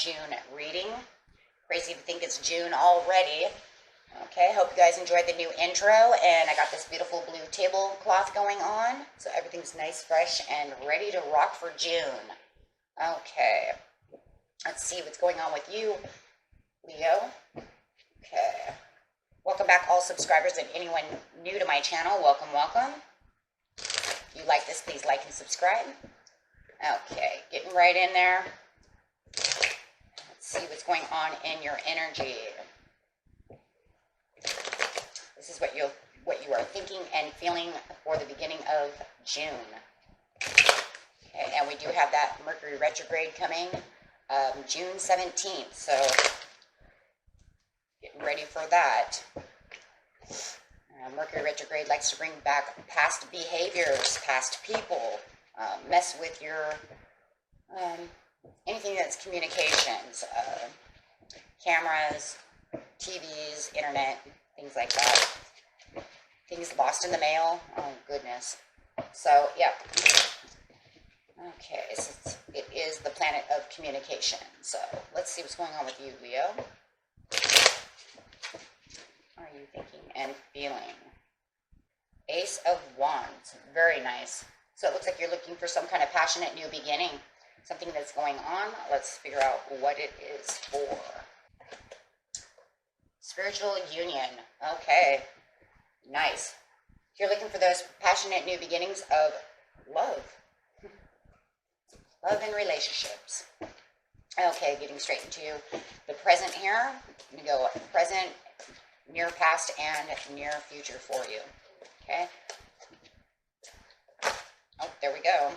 June reading. Crazy to think it's June already. Okay, hope you guys enjoyed the new intro, and I got this beautiful blue tablecloth going on, so everything's nice, fresh, and ready to rock for June. Okay, let's see what's going on with you, Leo. Okay, welcome back all subscribers and anyone new to my channel. Welcome, welcome. If you like this, please like and subscribe. Okay, getting right in there. Let's see what's going on in your energy. This is what you are thinking and feeling for the beginning of June. Okay, and we do have that Mercury retrograde coming June 17th, so getting ready for that. Mercury retrograde likes to bring back past behaviors, past people, mess with your anything that's communications, cameras, TVs, internet, things like that. Things lost in the mail. Oh, goodness. So, yeah. Okay, so it is the planet of communication. So, let's see what's going on with you, Leo. What are you thinking and feeling? Ace of Wands. Very nice. So, it looks like you're looking for some kind of passionate new beginning. Something that's going on. Let's figure out what it is for. Spiritual union. Okay. Nice. You're looking for those passionate new beginnings of love. Love and relationships. Okay, getting straight into the present here. I'm going to go present, near past, and near future for you. Okay. Oh, there we go.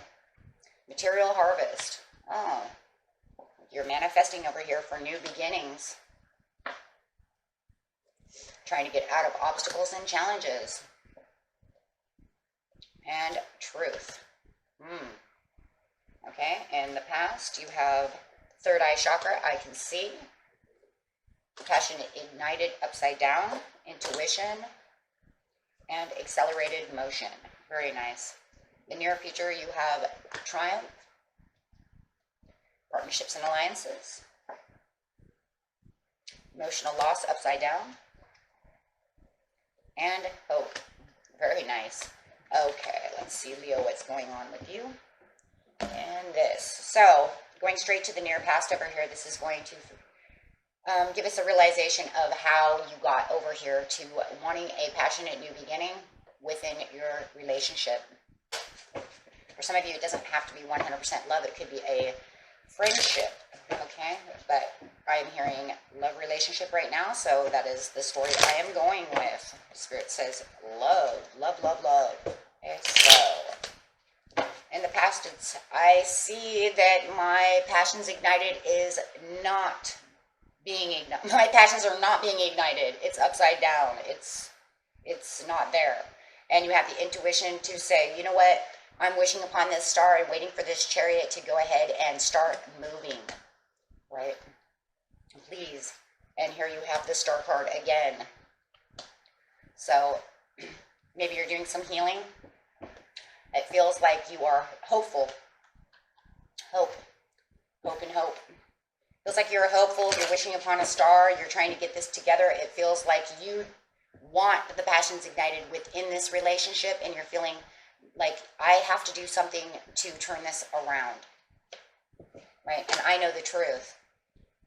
Material harvest. Oh, you're manifesting over here for new beginnings. Trying to get out of obstacles and challenges. And truth. Okay, in the past, you have third eye chakra, I can see. Passion ignited upside down, intuition, and accelerated motion. Very nice. In the near future, you have triumph, partnerships and alliances, emotional loss upside down, and hope. Very nice. Okay, let's see, Leo, what's going on with you. And this. So, going straight to the near past over here, this is going to give us a realization of how you got over here to wanting a passionate new beginning within your relationship. For some of you, it doesn't have to be 100% love. It could be a friendship, okay? But I am hearing love relationship right now, so that is the story I am going with. Spirit says love, love, love, love. Okay, so in the past, I see that my passions ignited is not being ignited. My passions are not being ignited. It's upside down. It's not there. And you have the intuition to say, you know what? I'm wishing upon this star and waiting for this chariot to go ahead and start moving, right? Please. And here you have the star card again. So maybe you're doing some healing. It feels like you are hopeful. Hope. Hope and hope. Feels like you're hopeful. You're wishing upon a star. You're trying to get this together. It feels like you want the passions ignited within this relationship, and you're feeling like, I have to do something to turn this around, right? And I know the truth.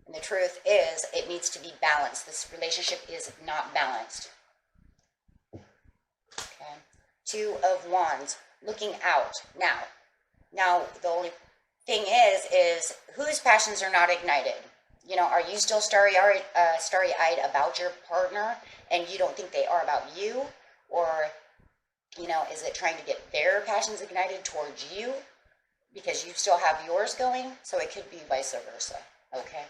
And the truth is, it needs to be balanced. This relationship is not balanced. Okay. Two of Wands, looking out. Now, the only thing is whose passions are not ignited? You know, are you still starry-eyed about your partner, and you don't think they are about you? Or, you know, is it trying to get their passions ignited towards you because you still have yours going? So it could be vice versa, okay?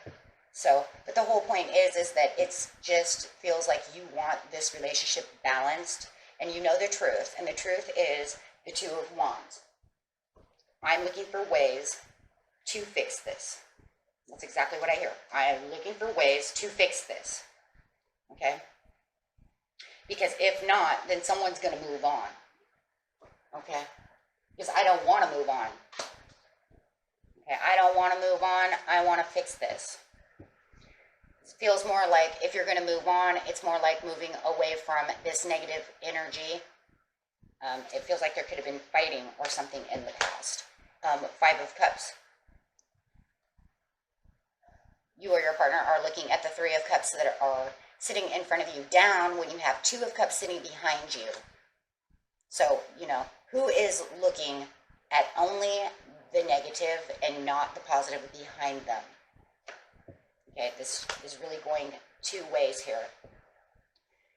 So, but the whole point is that it's just feels like you want this relationship balanced, and you know the truth. And the truth is the Two of Wands. I'm looking for ways to fix this. That's exactly what I hear. I am looking for ways to fix this, okay? Because if not, then someone's going to move on. Okay? Because I don't want to move on. Okay, I don't want to move on. I want to fix this. feels more like if you're going to move on, it's more like moving away from this negative energy. It feels like there could have been fighting or something in the past. Five of Cups. You or your partner are looking at the Three of Cups that are sitting in front of you down when you have Two of Cups sitting behind you. So, you know, who is looking at only the negative and not the positive behind them? Okay, this is really going two ways here.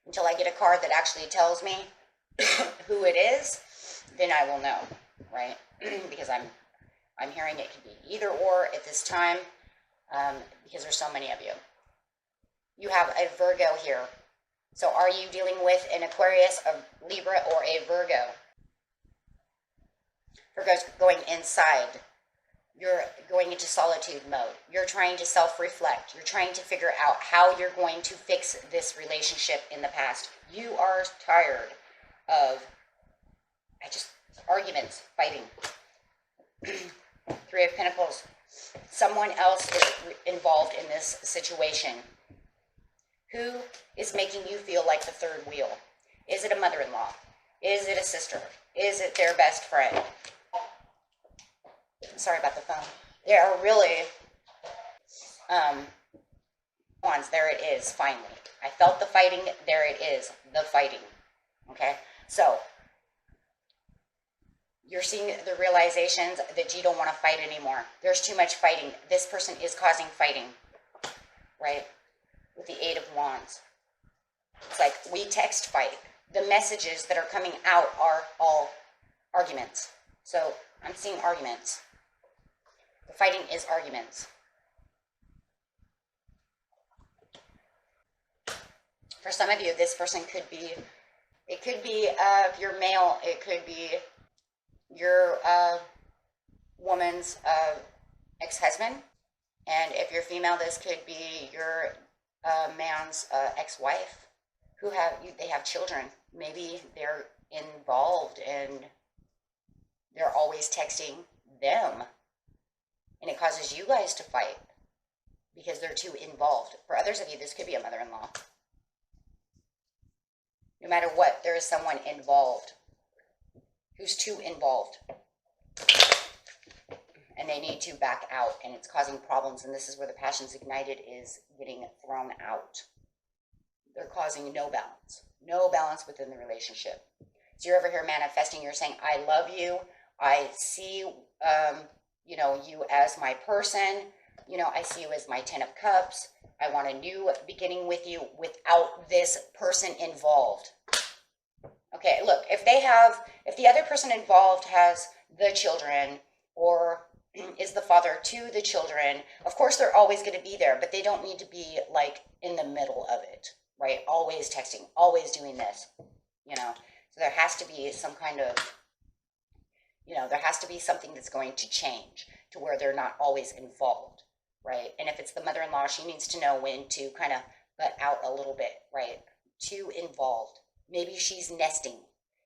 Until I get a card that actually tells me who it is, then I will know, right? Because I'm hearing it could be either or at this time, because there's so many of you. You have a Virgo here. So are you dealing with an Aquarius, a Libra, or a Virgo? Virgo's going inside. You're going into solitude mode. You're trying to self-reflect. You're trying to figure out how you're going to fix this relationship in the past. You are tired of arguments, fighting. Three of Pentacles. Someone else is involved in this situation. Who is making you feel like the third wheel? Is it a mother-in-law? Is it a sister? Is it their best friend? Sorry about the phone. There are really ones. There it is, finally. I felt the fighting. There it is, the fighting. Okay? So, you're seeing the realizations that you don't want to fight anymore. There's too much fighting. This person is causing fighting, right? With the Eight of Wands. It's like we text fight. The messages that are coming out are all arguments. So I'm seeing arguments. The fighting is arguments. For some of you, this person could be, it could be if you're male, it could be your woman's ex-husband. And if you're female, this could be your man's ex-wife who they have children. Maybe they're involved and they're always texting them. And it causes you guys to fight because they're too involved. For others of you, this could be a mother-in-law. No matter what, there is someone involved who's too involved. And they need to back out, and it's causing problems. And this is where the passions ignited is getting thrown out. They're causing no balance within the relationship. So you're over here manifesting. You're saying, I love you. I see, you as my person. I see you as my 10 of Cups. I want a new beginning with you without this person involved. Okay, look, if the other person involved has the children or is the father to the children, of course they're always going to be there, but they don't need to be like in the middle of it, right? Always texting, always doing this, So there has to be some kind of, there has to be something that's going to change to where they're not always involved, right? And if it's the mother-in-law, she needs to know when to kind of butt out a little bit, right? Too involved. Maybe she's nesting.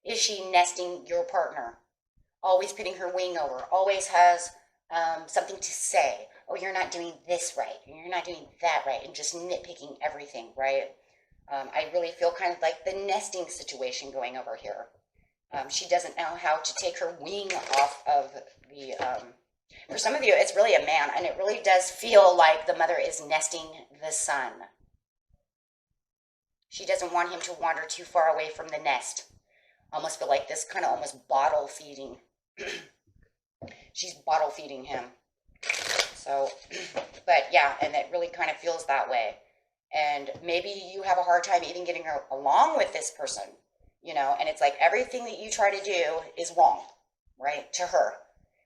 Is she nesting your partner? Always putting her wing over. Always has something to say. Oh, you're not doing this right. You're not doing that right. And just nitpicking everything, right? I really feel kind of like the nesting situation going over here. She doesn't know how to take her wing off of the... for some of you, it's really a man. And it really does feel like the mother is nesting the son. She doesn't want him to wander too far away from the nest. Almost feel like this kind of almost bottle feeding. She's bottle feeding him. So, but yeah, and it really kind of feels that way. And maybe you have a hard time even getting along with this person, and it's like everything that you try to do is wrong, right? To her.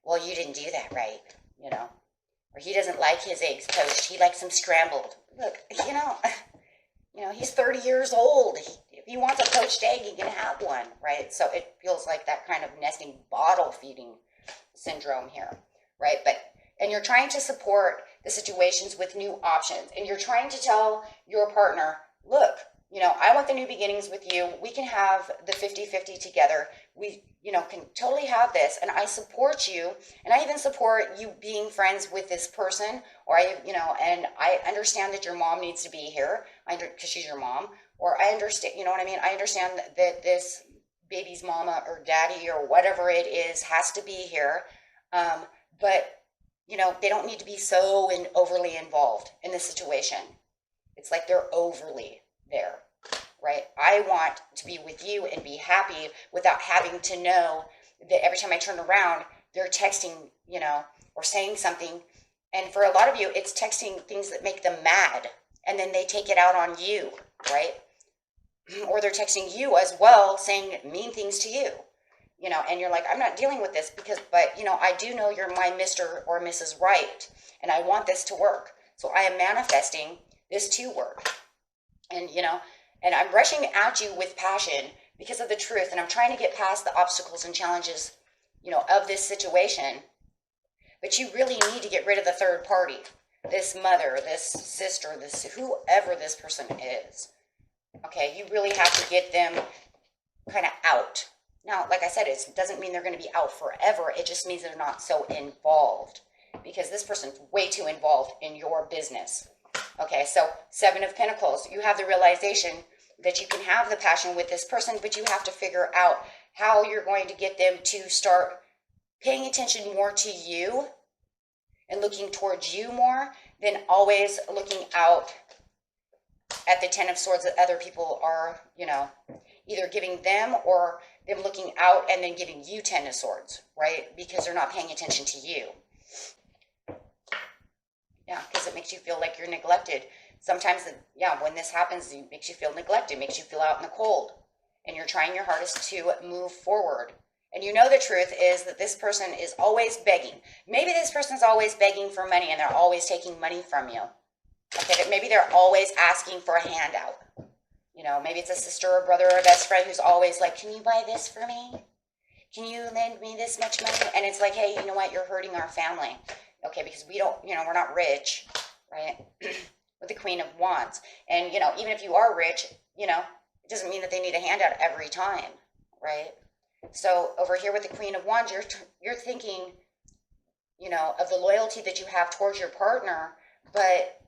Well, you didn't do that right, or he doesn't like his eggs poached. He likes them scrambled. Look, he's 30 years old. If he wants a poached egg, he can have one, right? So it feels like that kind of nesting bottle feeding syndrome here, right? And you're trying to support the situations with new options. And you're trying to tell your partner, look, I want the new beginnings with you. We can have the 50-50 together, we, can totally have this, and I support you, and I even support you being friends with this person, or and I understand that your mom needs to be here, because she's your mom, or I understand, you know what I mean? I understand that this baby's mama or daddy or whatever it is has to be here, but they don't need to be so overly involved in the situation. It's like they're overly there. Right? I want to be with you and be happy without having to know that every time I turn around, they're texting, or saying something. And for a lot of you, it's texting things that make them mad. And then they take it out on you, right? Or they're texting you as well, saying mean things to you, and you're like, I'm not dealing with this but I do know you're my Mr. or Mrs. Right. And I want this to work. So I am manifesting this to work. And, and I'm rushing at you with passion because of the truth. And I'm trying to get past the obstacles and challenges, of this situation. But you really need to get rid of the third party, this mother, this sister, this whoever this person is. Okay, you really have to get them kind of out. Now, like I said, it doesn't mean they're going to be out forever. It just means they're not so involved, because this person's way too involved in your business. Okay, so 7 of Pentacles, you have the realization that you can have the passion with this person, but you have to figure out how you're going to get them to start paying attention more to you and looking towards you more than always looking out at the 10 of Swords that other people are, either giving them or them looking out and then giving you 10 of Swords, right? Because they're not paying attention to you. Yeah, because it makes you feel like you're neglected. Sometimes, when this happens, it makes you feel neglected, makes you feel out in the cold. And you're trying your hardest to move forward. And the truth is that this person is always begging. Maybe this person's always begging for money and they're always taking money from you. Okay, maybe they're always asking for a handout. Maybe it's a sister or brother or a best friend who's always like, can you buy this for me? Can you lend me this much money? And it's like, hey, you know what? You're hurting our family. Okay, because we don't, we're not rich, right? With the Queen of Wands. And, even if you are rich, it doesn't mean that they need a handout every time, right? So over here with the Queen of Wands, you're thinking, of the loyalty that you have towards your partner, but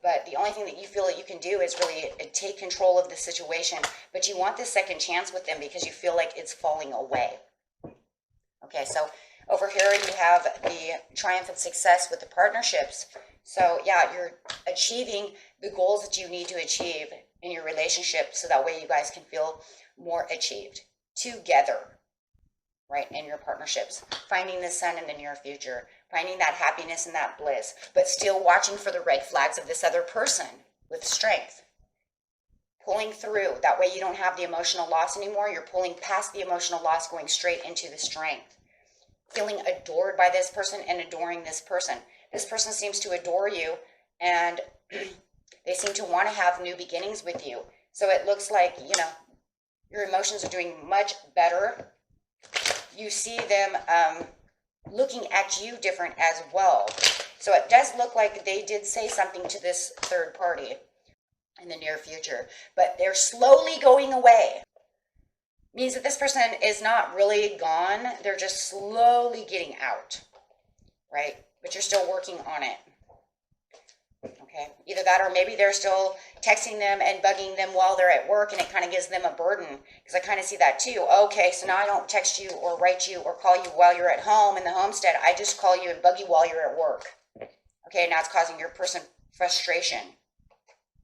the only thing that you feel that you can do is really take control of the situation. But you want this second chance with them because you feel like it's falling away. Okay, so over here you have the triumph and success with the partnerships. So you're achieving the goals that you need to achieve in your relationship, so that way you guys can feel more achieved together, right, in your partnerships. Finding the sun in the near future, finding that happiness and that bliss, but still watching for the red flags of this other person with strength. Pulling through. That way you don't have the emotional loss anymore. You're pulling past the emotional loss, going straight into the strength. Feeling adored by this person and adoring this person. This person seems to adore you, and they seem to want to have new beginnings with you. So it looks like, your emotions are doing much better. You see them looking at you different as well. So it does look like they did say something to this third party in the near future, but they're slowly going away. Means that this person is not really gone. They're just slowly getting out, right? But you're still working on it. Okay, either that or maybe they're still texting them and bugging them while they're at work, and it kind of gives them a burden, because I kind of see that too. Okay, so now I don't text you or write you or call you while you're at home in the homestead. I just call you and bug you while you're at work. Okay, now it's causing your person frustration.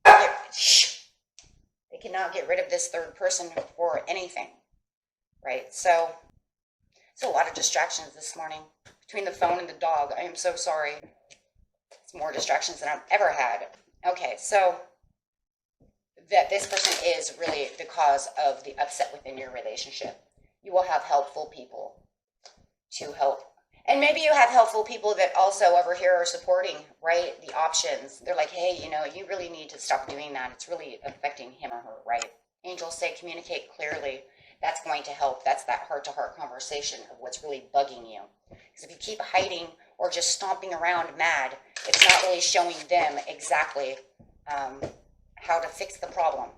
They cannot get rid of this third person for anything, right? So it's a lot of distractions this morning between the phone and the dog. I am so sorry. It's more distractions than I've ever had. Okay, so that this person is really the cause of the upset within your relationship. You will have helpful people to help. And maybe you have helpful people that also over here are supporting, right? The options. They're like, hey, you really need to stop doing that. It's really affecting him or her, right? Angels say communicate clearly. That's going to help. That's that heart-to-heart conversation of what's really bugging you. Because if you keep hiding or just stomping around mad, it's not really showing them exactly how to fix the problem.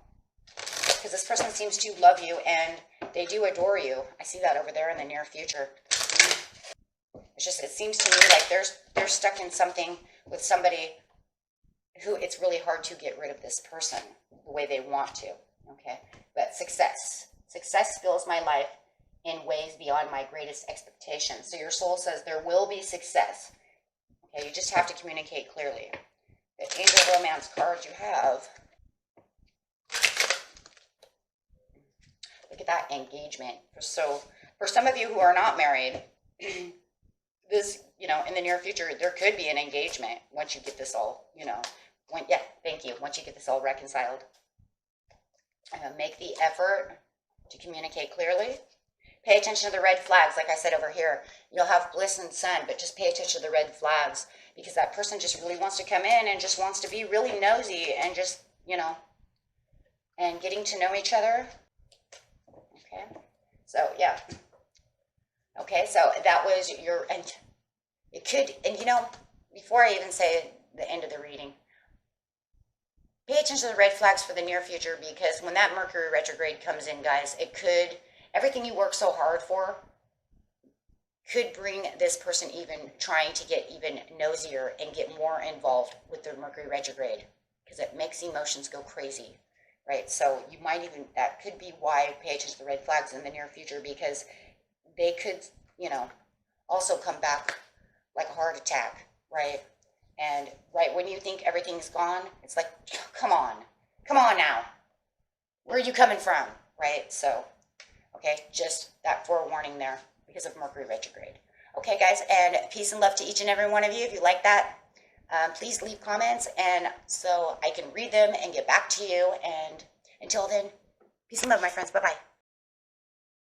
Because this person seems to love you and They do adore you. I see that over there in the near future. It's just, it seems to me like they're stuck in something with somebody who it's really hard to get rid of this person the way they want to. Okay, but success fills my life in ways beyond my greatest expectations. So your soul says there will be success. Okay, you just have to communicate clearly. The angel romance card you have. Look at that engagement. So for some of you who are not married, this, in the near future, there could be an engagement once you get this all, thank you. Once you get this all reconciled. Make the effort to communicate clearly. Pay attention to the red flags. Like I said over here, you'll have bliss and sun, but just pay attention to the red flags, because that person just really wants to come in and just wants to be really nosy and just, and getting to know each other. Okay. So, yeah. Okay, so that was your, and it could, and before I even say the end of the reading, pay attention to the red flags for the near future, because when that Mercury retrograde comes in, guys, it could, everything you work so hard for could bring this person even trying to get even nosier and get more involved with the Mercury retrograde, because it makes emotions go crazy, right? So you might even, that could be why pay attention to the red flags in the near future, because they could, also come back like a heart attack, right? And right when you think everything's gone, it's like, come on now. Where are you coming from, right? So, okay, just that forewarning there because of Mercury retrograde. Okay, guys, and peace and love to each and every one of you. If you like that, please leave comments, and so I can read them and get back to you. And until then, peace and love, my friends. Bye-bye.